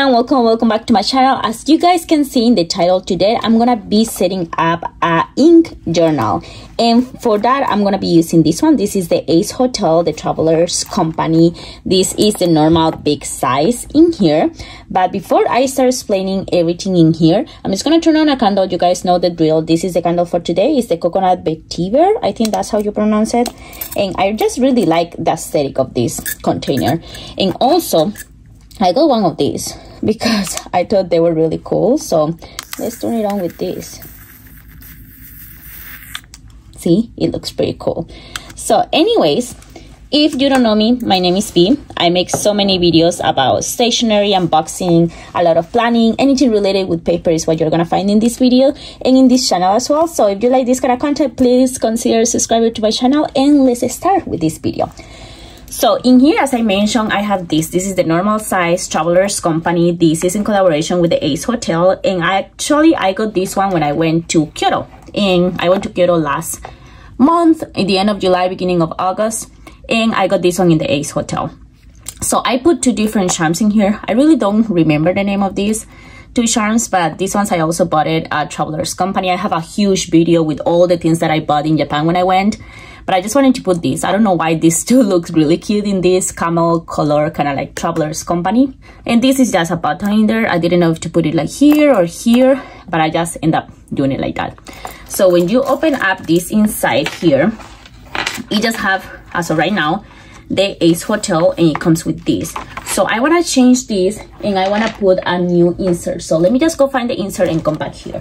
everyone, welcome back to my channel. As you guys can see in the title, today I'm gonna be setting up a ink journal, and for that I'm gonna be using this one. This is the Ace Hotel, the Travelers Company. This is the normal big size in here, but before I start explaining everything in here, I'm just gonna turn on a candle. You guys know the drill. This is the candle for today. It's the Coconut Vetiver, I think that's how you pronounce it, and I just really like the aesthetic of this container. And also I got one of these because I thought they were really cool. So let's turn it on with this. See, it looks pretty cool. So anyways, if you don't know me, my name is V. I make so many videos about stationery, unboxing, a lot of planning. Anything related with paper is what you're gonna find in this video and in this channel as well. So if you like this kind of content, please consider subscribing to my channel, and let's start with this video. So in here, as I mentioned, I have this. This is the normal size Travelers Company. This is in collaboration with the Ace Hotel. And I got this one when I went to Kyoto. And I went to Kyoto last month, at the end of July, beginning of August. And I got this one in the Ace Hotel. So I put two different charms in here. I really don't remember the name of these two charms, but these ones I also bought it at Travelers Company. I have a huge video with all the things that I bought in Japan when I went. But I just wanted to put this. I don't know why this two looks really cute in this camel color, kind of like Travelers Company. And this is just a button in there. I didn't know if to put it like here or here, but I just end up doing it like that. So when you open up this inside here, it just have, as of right now, the Ace Hotel, and it comes with this. So I want to change this, and I want to put a new insert. So let me just go find the insert and come back here.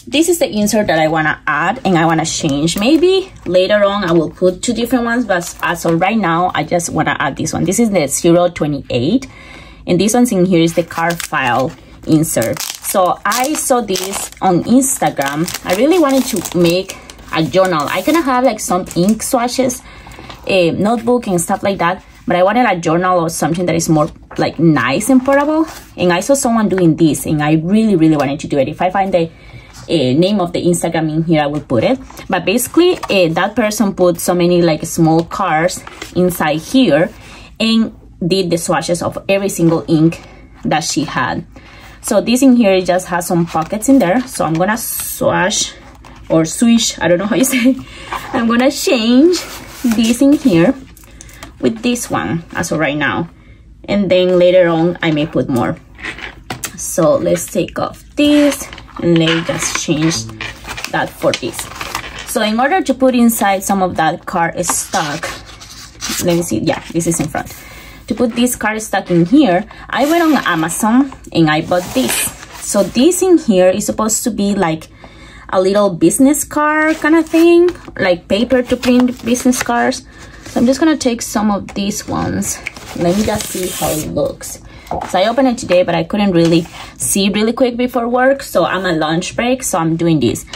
This is the insert that I want to add and I want to change. Maybe later on I will put two different ones, but as of right now, I just want to add this one. This is the 028, and this one's in here is the card file insert. So I saw this on Instagram. I really wanted to make a journal. I kind of have like some ink swatches, a notebook and stuff like that, but I wanted a journal or something that is more like nice and portable. And I saw someone doing this, and I really wanted to do it. If I find the name of the Instagram in here, I will put it. But basically that person put so many like small cards inside here and did the swatches of every single ink that she had. So this in here just has some pockets in there. So I'm gonna swatch or swish, I don't know how you say it. I'm gonna change this in here with this one as of right now, and then later on I may put more. So let's take off this and let's just change that for this. So in order to put inside some of that card stock, let me see, yeah, this is in front. To put this card stock in here, I went on Amazon and I bought this. So this in here is supposed to be like a little business card kind of thing, like paper to print business cards. So I'm just gonna take some of these ones. Let me just see how it looks. So I opened it today, but I couldn't really see really quick before work, so I'm on lunch break, so I'm doing this.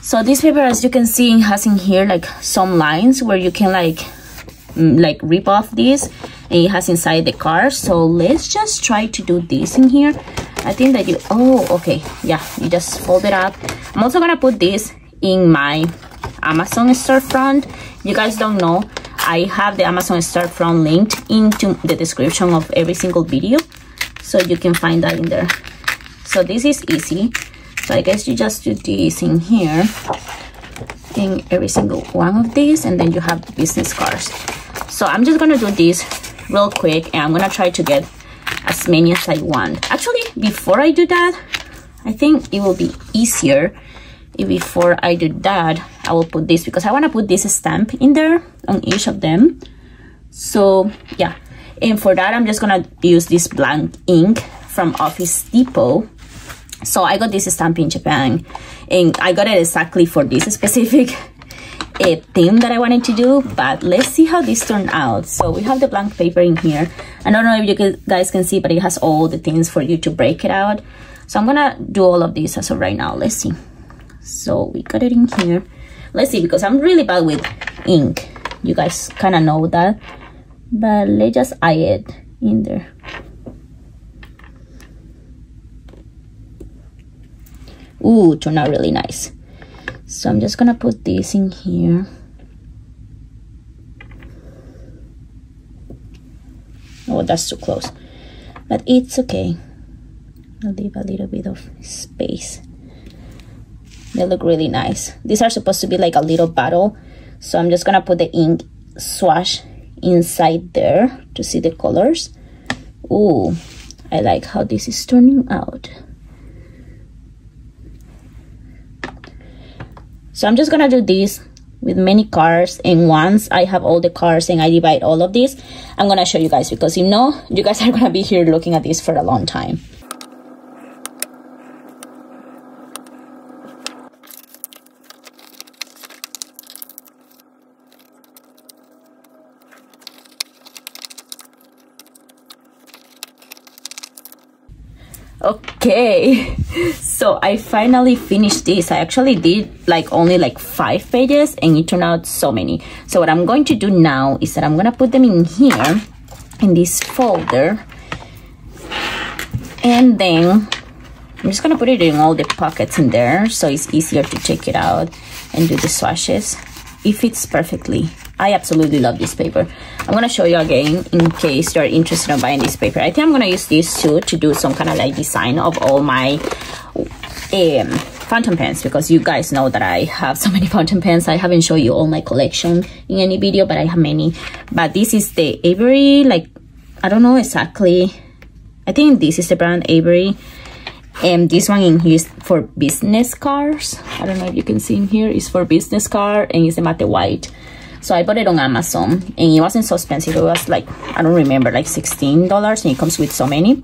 So this paper, as you can see, has in here like some lines where you can like rip off this, and it has inside the card. So let's just try to do this in here. I think that you, oh, okay, yeah, you just fold it up. I'm also gonna put this in my Amazon storefront. You guys don't know, I have the Amazon storefront linked into the description of every single video, so you can find that in there. So this is easy. So I guess you just do this in here, in every single one of these, and then you have business cards. So I'm just gonna do this real quick, and I'm gonna try to get as many as I want. Actually, before I do that, I think it will be easier if before I do that, I will put this, because I want to put this stamp in there on each of them. So yeah, and for that I'm just gonna use this blank ink from Office Depot. So I got this stamp in Japan, and I got it exactly for this specific theme that I wanted to do. But let's see how this turned out. So we have the blank paper in here. I don't know if you guys can see, but it has all the things for you to break it out. So I'm gonna do all of this as of right now. Let's see. So we got it in here. Let's see, because I'm really bad with ink. You guys kind of know that. But let's just eye it in there. Ooh, turned out really nice. So I'm just gonna put this in here. Oh, that's too close. But it's okay. I'll leave a little bit of space. They look really nice. These are supposed to be like a little bottle, so I'm just gonna put the ink swash inside there to see the colors. Ooh, I like how this is turning out. So I'm just gonna do this with many cards, and once I have all the cards and I divide all of this, I'm gonna show you guys, because you know, you guys are gonna be here looking at this for a long time. Okay, so I finally finished this. I actually did like only like 5 pages and it turned out so many. So what I'm going to do now is that I'm gonna put them in here in this folder, and then I'm just gonna put it in all the pockets in there so it's easier to take it out and do the swashes. It fits perfectly. I absolutely love this paper. I'm gonna show you again in case you're interested in buying this paper. I think I'm gonna use this too to do some kind of like design of all my fountain pens, because you guys know that I have so many fountain pens. I haven't shown you all my collection in any video, but I have many. But this is the Avery, like, I don't know exactly. I think this is the brand Avery. And this one in here is for business cards. I don't know if you can see in here. It's for business card and it's a matte white. So I bought it on Amazon and it wasn't so expensive. It was like, I don't remember, like $16, and it comes with so many.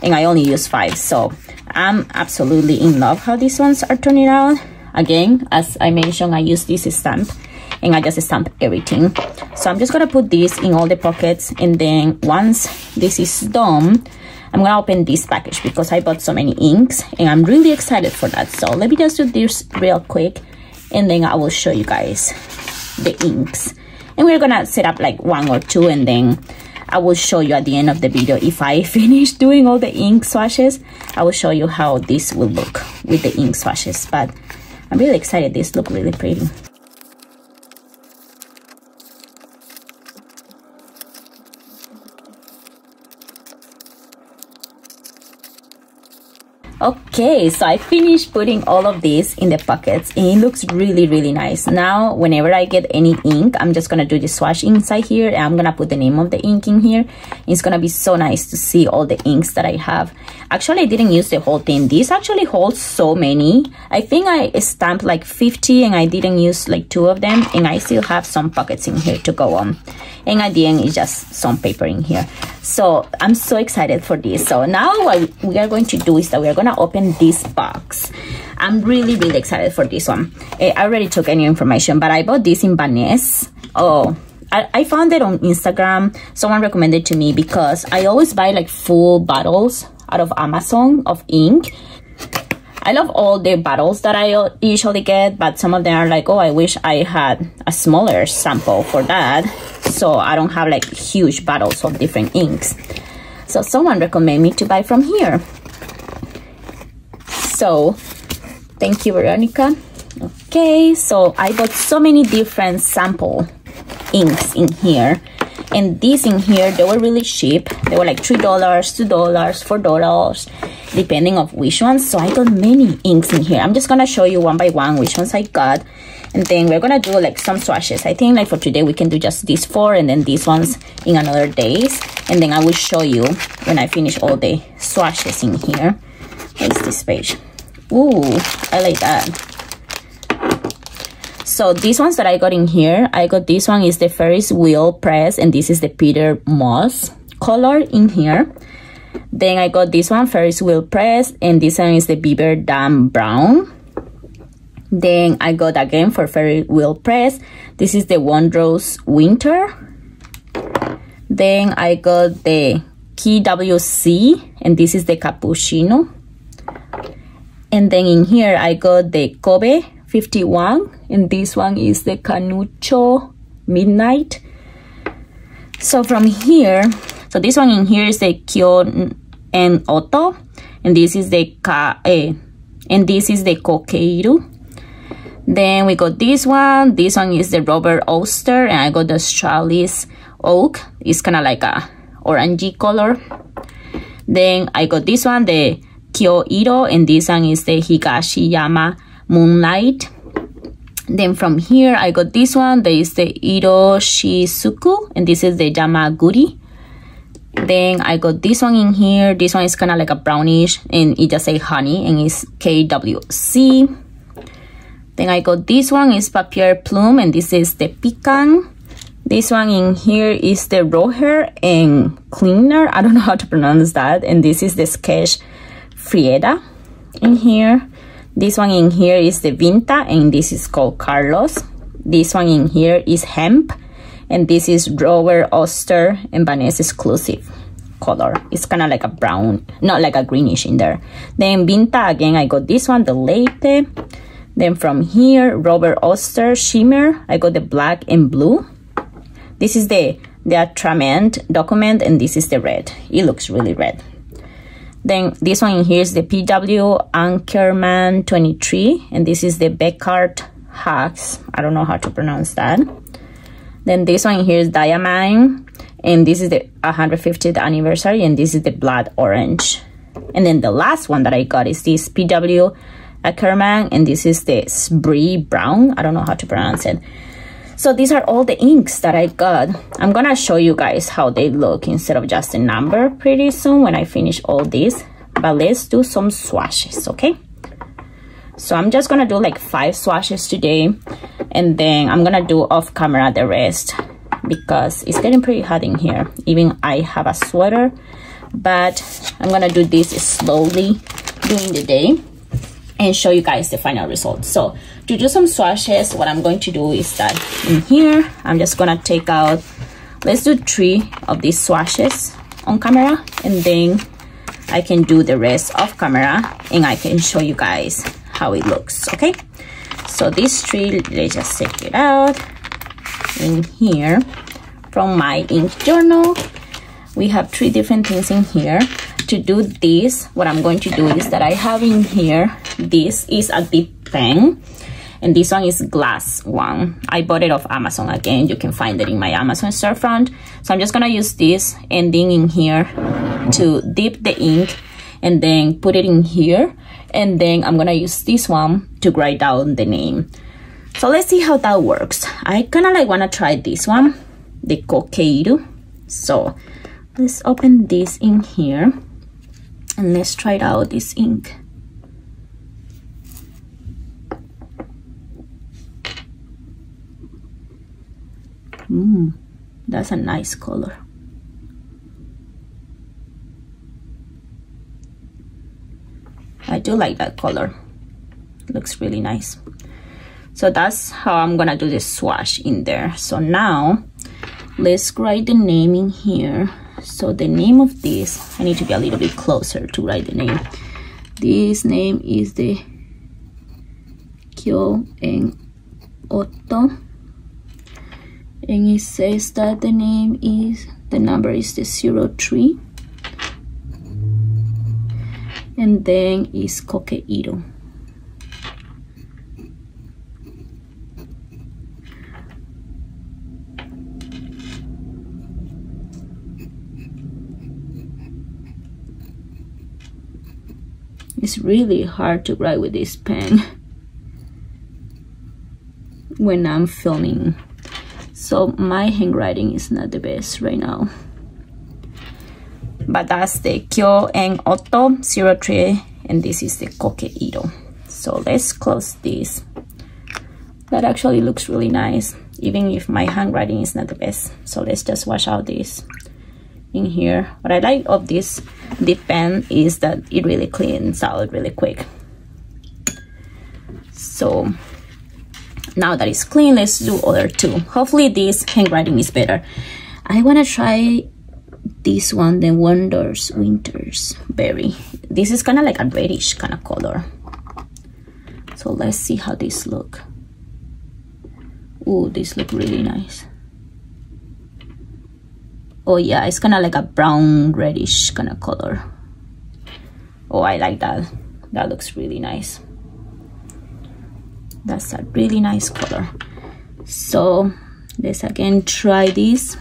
And I only use 5. So I'm absolutely in love how these ones are turning out. Again, as I mentioned, I use this stamp and I just stamp everything. So I'm just gonna put this in all the pockets, and then once this is done, I'm gonna open this package because I bought so many inks and I'm really excited for that. So let me just do this real quick and then I will show you guys the inks. And we're gonna set up like 1 or 2, and then I will show you at the end of the video, if I finish doing all the ink swashes, I will show you how this will look with the ink swashes. But I'm really excited. These look really pretty. Okay, so I finished putting all of this in the pockets and it looks really, really nice. Now, whenever I get any ink, I'm just gonna do the swatch inside here and I'm gonna put the name of the ink in here. It's gonna be so nice to see all the inks that I have. Actually, I didn't use the whole thing. This actually holds so many. I think I stamped like 50 and I didn't use like 2 of them, and I still have some pockets in here to go on. And at the end, it's just some paper in here. So I'm so excited for this. So now what we are going to do is that we are gonna open this box. I'm really, really excited for this one. I already took any information, but I bought this in Vaness. Oh, I found it on Instagram. Someone recommended to me because I always buy like full bottles out of Amazon of ink. I love all the bottles that I usually get, but some of them are like, oh, I wish I had a smaller sample for that, so I don't have like huge bottles of different inks. So someone recommended me to buy from here. So thank you, Veronica. Okay, so I bought so many different sample inks in here, and these in here, they were really cheap. They were like $3, $2, $4, depending on which ones. So I got many inks in here. I'm just gonna show you one by one which ones I got, and then we're gonna do like some swatches. I think like for today we can do just these 4 and then these ones in another days, and then I will show you when I finish all the swatches in here. Where's this page? Ooh, I like that. So these ones that I got in here, I got this one is the Ferris Wheel Press, and this is the Peter Moss color in here. Then I got this one, Ferris Wheel Press, and this one is the Beaver Dam Brown. Then I got again for Ferris Wheel Press, this is the Wondrous Winter. Then I got the KWC, and this is the Cappuccino. And then in here I got the Kobe 51, and this one is the Canucho Midnight. So from here, so this one in here is the Kyo and Otto, and this is the and this is the Kokeiru. Then we got this one. This one is the Robert Oster, and I got the Stralis Oak. It's kind of like a orangey color. Then I got this one, the Kyo Ito, and this one is the Higashiyama Moonlight. Then from here, I got this one. There is the Ito Shizuku, and this is the Yamaguri. Then I got this one in here. This one is kind of like a brownish, and it just say honey, and it's KWC. Then I got this one is Papier Plume, and this is the Pecan. This one in here is the Roher and Cleaner. I don't know how to pronounce that. And this is the Sketch Frieda in here. This one in here is the Vinta, and this is called Carlos. This one in here is Hemp, and this is Robert Oster and Vanessa exclusive color. It's kind of like a brown, not like a greenish in there. Then Vinta, again, I got this one, the Leite. Then from here, Robert Oster Shimmer, I got the black and blue. This is the Ultrament document, and this is the red. It looks really red. Then this one in here is the PW Ankerman 23, and this is the Beckart Hacks. I don't know how to pronounce that. Then this one in here is Diamine, and this is the 150th anniversary, and this is the Blood Orange. And then the last one that I got is this PW Ackerman, and this is the Spree Brown. I don't know how to pronounce it. So these are all the inks that I got. I'm gonna show you guys how they look instead of just a number pretty soon when I finish all this. But let's do some swatches, okay? So I'm just gonna do like 5 swatches today, and then I'm gonna do off camera the rest because it's getting pretty hot in here. Even I have a sweater, but I'm gonna do this slowly during the day and show you guys the final result. So to do some swatches, what I'm going to do is that in here, I'm just gonna take out, let's do 3 of these swatches on camera, and then I can do the rest off camera and I can show you guys how it looks, okay? So these 3, let's just check it out. In here, from my ink journal, we have 3 different things in here. To do this, what I'm going to do is that I have in here, this is a dip pen, and this one is glass one. I bought it off Amazon. Again, you can find it in my Amazon storefront. So I'm just gonna use this ending in here to dip the ink and then put it in here, and then I'm gonna use this one to write down the name. So let's see how that works. I kind of like want to try this one, the Kokeiru. So let's open this in here and let's try it out, this ink. That's a nice color. I do like that color. It looks really nice. So that's how I'm gonna do the swatch in there. So now let's write the name in here. So the name of this, I need to be a little bit closer to write the name. This name is the Kyo en Otto, and it says that the name is, the number is the 03, and then is Kokeiru. It's really hard to write with this pen when I'm filming. So my handwriting is not the best right now. But that's the Kyo en Otto 03, and this is the Kokeiru. So let's close this. That actually looks really nice, even if my handwriting is not the best. So let's just wash out this in here. What I like of this dip pen is that it really cleans out really quick. So now that it's clean, let's do other 2. Hopefully this handwriting is better. I want to try this one, the Winters Berry. This is kind of like a reddish kind of color. So let's see how this look. Ooh, this look really nice. Oh yeah, it's kind of like a brown reddish kind of color. Oh, I like that. That looks really nice. That's a really nice color. So let's again try this.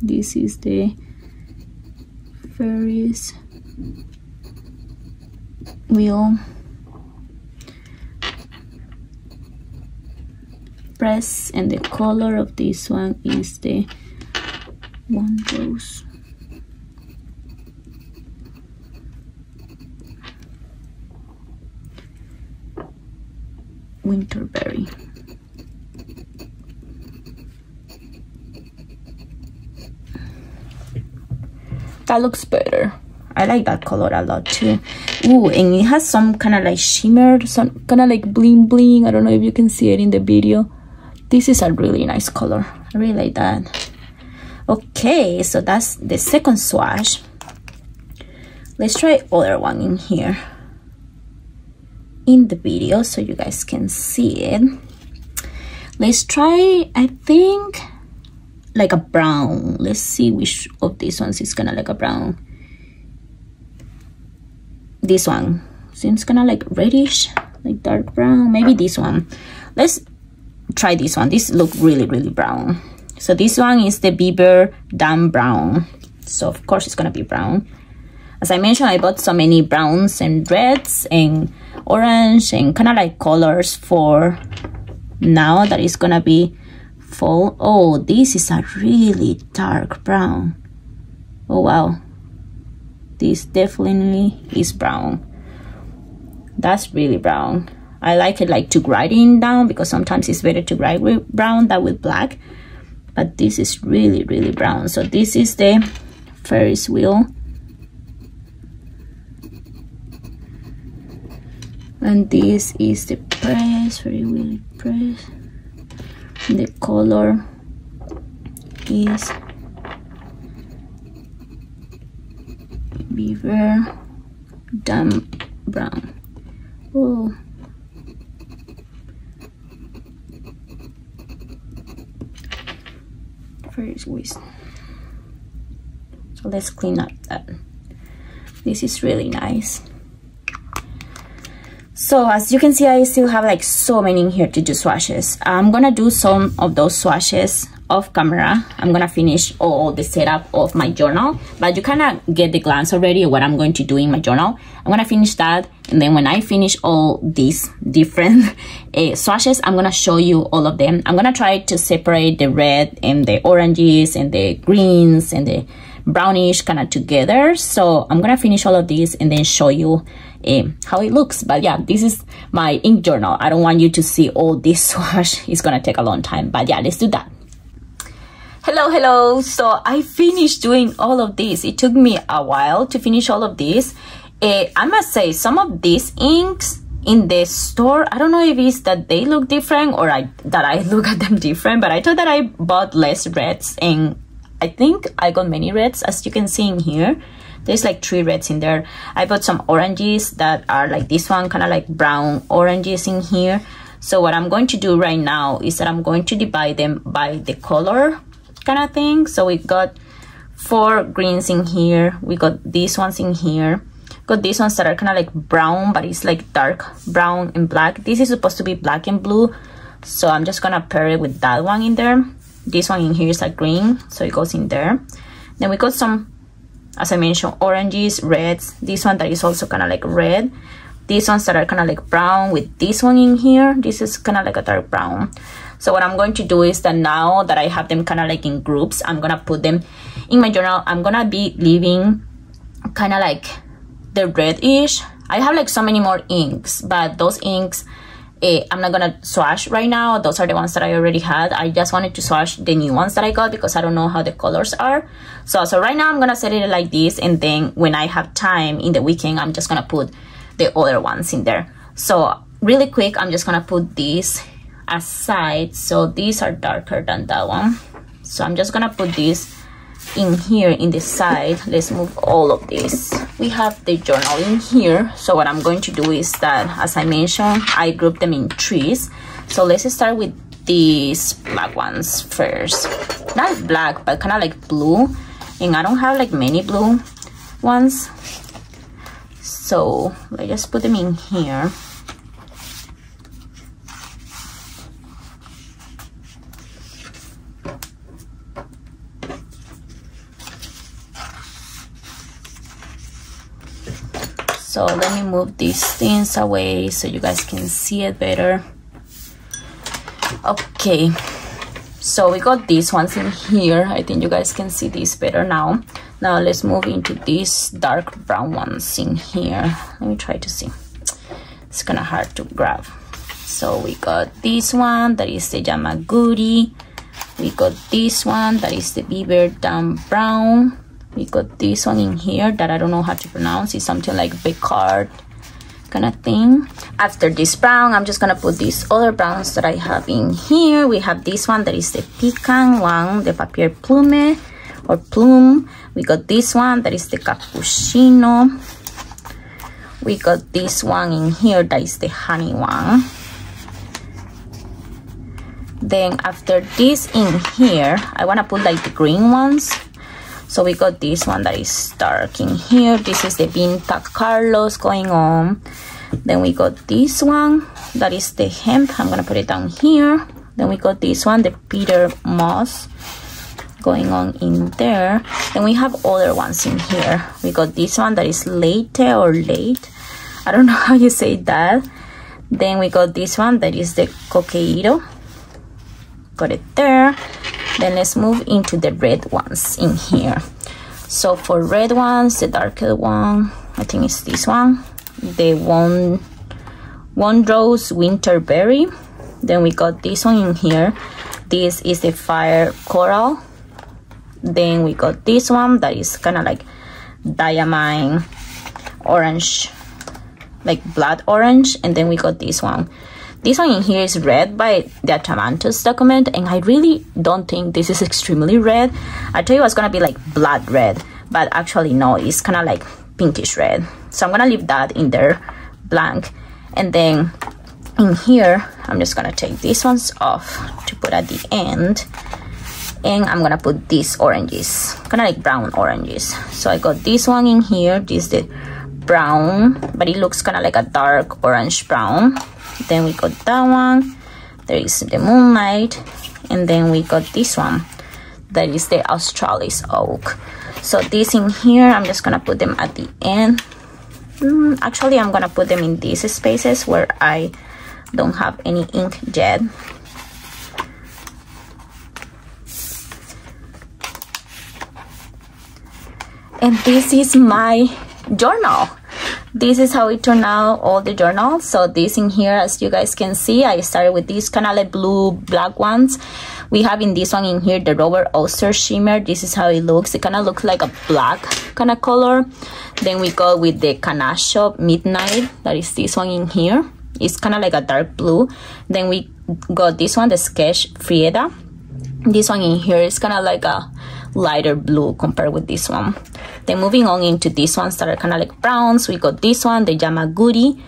This is the Fairies wheel, press, and the color of this one is the one rose. Winterberry. That looks better. I like that color a lot too. Ooh, and it has some kind of like shimmer, some kind of like bling bling. I don't know if you can see it in the video. This is a really nice color. I really like that. Okay, so that's the second swatch. Let's try other one in here in the video so you guys can see it. Let's try, I think, like a brown. Let's see which of these ones is kind of like a brown. This one seems kind of like reddish, like dark brown. Maybe this one. Let's try this one. This look really brown. So this one is the Beaver Dam Brown. So of course it's gonna be brown. As I mentioned, I bought so many browns and reds and orange and kind of like colors for now that it's gonna be fall. Oh, this is a really dark brown. Oh wow, this definitely is brown. That's really brown. I like it like to grinding down because sometimes it's better to grind with brown than with black, but this is really brown. So this is the Ferris wheel, and this is the press, very wheel press. The color is Beaver Dam Brown. Oh, first waist. So let's clean up that. This is really nice. So as you can see, I still have like so many in here to do swatches. I'm gonna do some of those swatches off camera. I'm gonna finish all the setup of my journal, but you kind of get the glance already of what I'm going to do in my journal. I'm gonna finish that, and then when I finish all these different swatches, I'm gonna show you all of them. I'm gonna try to separate the red and the oranges and the greens and the brownish kind of together. So I'm gonna finish all of these and then show you how it looks. But yeah, this is my ink journal. I don't want you to see all this swatch. It's gonna take a long time, but yeah, let's do that. Hello. So I finished doing all of this. It took me a while to finish all of this. I must say, some of these inks in the store, I don't know if it's that they look different or that I look at them different, but I thought that I bought less reds, and I think I got many reds. As you can see in here, there's like 3 reds in there. I bought some oranges that are like this one, kind of like brown oranges in here. So what I'm going to do right now is that I'm going to divide them by the color kind of thing. So we got 4 greens in here. We got these ones in here. Got these ones that are kind of like brown, but it's like dark brown and black. This is supposed to be black and blue, so I'm just gonna pair it with that one in there. This one in here is like green, so it goes in there. Then we got some, as I mentioned, oranges, reds. This one that is also kind of like red. These ones that are kind of like brown with this one in here. This is kind of like a dark brown. So what I'm going to do is that now that I have them kind of like in groups, I'm gonna put them in my journal. I'm gonna be leaving kind of like the reddish. I have like so many more inks, but those inks I'm not gonna swatch right now. Those are the ones that I already had. I just wanted to swatch the new ones that I got because I don't know how the colors are. So right now I'm gonna set it like this, and then when I have time in the weekend, I'm just gonna put the other ones in there. So really quick, I'm just gonna put these aside. So these are darker than that one, so I'm just gonna put these in here in the side. Let's move all of this. We have the journal in here. So what I'm going to do is that, as I mentioned, I group them in 3s. So let's start with these black ones first. Not black, but kind of like blue, and I don't have like many blue ones, so let's just put them in here. So let me move these things away so you guys can see it better. Okay, so we got these ones in here. I think you guys can see this better now. Now let's move into these dark brown ones in here. Let me try to see. It's kind of hard to grab. So we got this one, that is the Yamaguri. We got this one, that is the Beaver Dam Brown. We got this one in here that I don't know how to pronounce. It's something like Becard kind of thing. After this brown, I'm just gonna put these other browns that I have in here. We have this one that is the Pecan one, the Papier Plume or Plume. We got this one that is the Cappuccino. We got this one in here that is the Honey one. Then after this in here, I want to put like the green ones. So we got this one that is dark in here. This is the Vinta Carlos going on. Then we got this one that is the hemp. I'm gonna put it down here. Then we got this one, the Peter Moss going on in there. Then we have other ones in here. We got this one that is Late or Late. I don't know how you say that. Then we got this one that is the Coqueiro. Got it there. Then let's move into the red ones in here. So for red ones, the darker one, I think it's this one, the one Rose Winterberry. Then we got this one in here. This is the Fire Coral. Then we got this one that is kind of like diamine orange, like blood orange. And then we got this one. This one in here is red by the Atramantus document, and I really don't think this is extremely red. I thought it was gonna be like blood red, but actually no, it's kind of like pinkish red. So I'm gonna leave that in there blank. And then in here, I'm just gonna take these ones off to put at the end. And I'm gonna put these oranges, kind of like brown oranges. So I got this one in here. This is the brown, but it looks kind of like a dark orange brown. Then we got that one, there is the Moonlight, and then we got this one that is the Australis Oak. So this in here, I'm just gonna put them at the end. Actually, I'm gonna put them in these spaces where I don't have any ink yet. And this is my journal. This is how it turned out, all the journals. So this in here, as you guys can see, I started with these kind of like blue black ones. We have in this one in here the Robert Oster Shimmer. This is how it looks. It kind of looks like a black kind of color. Then we go with the Canasho Midnight. That is this one in here. It's kind of like a dark blue. Then we got this one, the Sketch Frieda. This one in here is kind of like a lighter blue compared with this one. Then moving on into these ones that are kind of like browns, we got this one, the Yamaguri.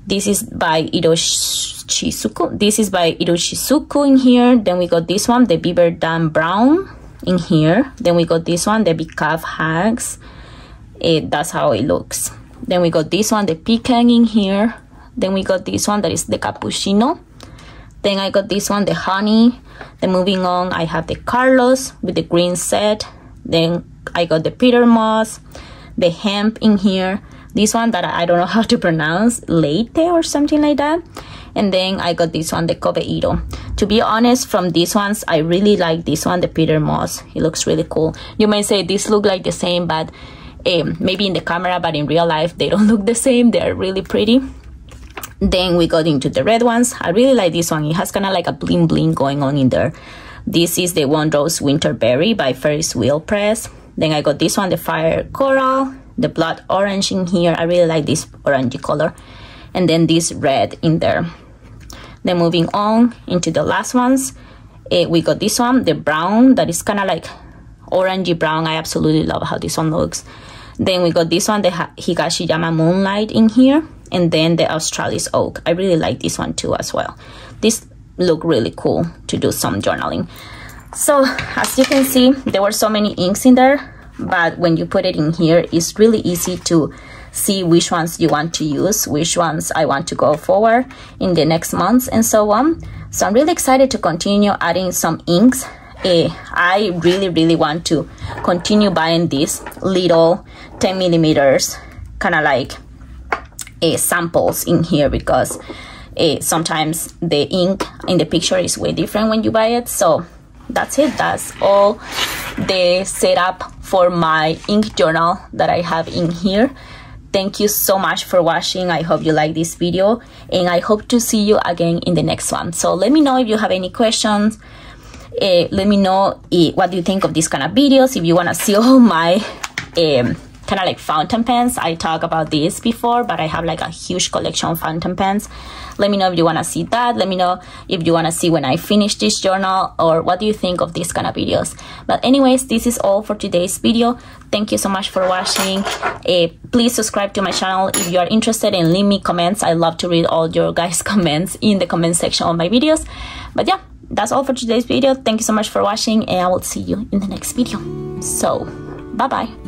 This is by Iroshizuku. This is by Iroshizuku in here. Then we got this one, the Beaver Dam Brown in here. Then we got this one, the Big Calf Hags. That's how it looks. Then we got this one, the Pecan in here. Then we got this one that is the Cappuccino. Then I got this one, the Honey. Then moving on, I have the Carlos with the green set. Then I got the Peter Moss, the hemp in here. This one that I don't know how to pronounce, Late or something like that. And then I got this one, the Coveiro. To be honest, from these ones, I really like this one, the Peter Moss. It looks really cool. You may say these look like the same, but maybe in the camera, but in real life, they don't look the same. They're really pretty. Then we got into the red ones. I really like this one. It has kind of like a bling bling going on in there. This is the One Rose Winterberry by Ferris Wheel Press. Then I got this one, the Fire Coral, the blood orange in here. I really like this orangey color. And then this red in there. Then moving on into the last ones, we got this one, the brown, that is kind of like orangey brown. I absolutely love how this one looks. Then we got this one, the Higashiyama Moonlight in here. And then the Australis Oak. I really like this one too as well. This look really cool to do some journaling. So as you can see, there were so many inks in there, but when you put it in here, it's really easy to see which ones you want to use, which ones I want to go forward in the next months and so on. So I'm really excited to continue adding some inks. I really want to continue buying these little 10 millimeters kind of like samples in here, because sometimes the ink in the picture is way different when you buy it. So that's it. That's all the setup for my ink journal that I have in here. Thank you so much for watching. I hope you like this video, and I hope to see you again in the next one. So let me know if you have any questions. Let me know what do you think of these kind of videos. If you want to see all my kind of like fountain pens, I talked about this before, but I have like a huge collection of fountain pens. Let me know if you want to see that. Let me know if you want to see when I finish this journal, or what do you think of these kind of videos. But anyways, this is all for today's video. Thank you so much for watching. Please subscribe to my channel if you are interested, and leave me comments. I love to read all your guys' comments in the comment section of my videos. But yeah, that's all for today's video. Thank you so much for watching, and I will see you in the next video. So bye bye.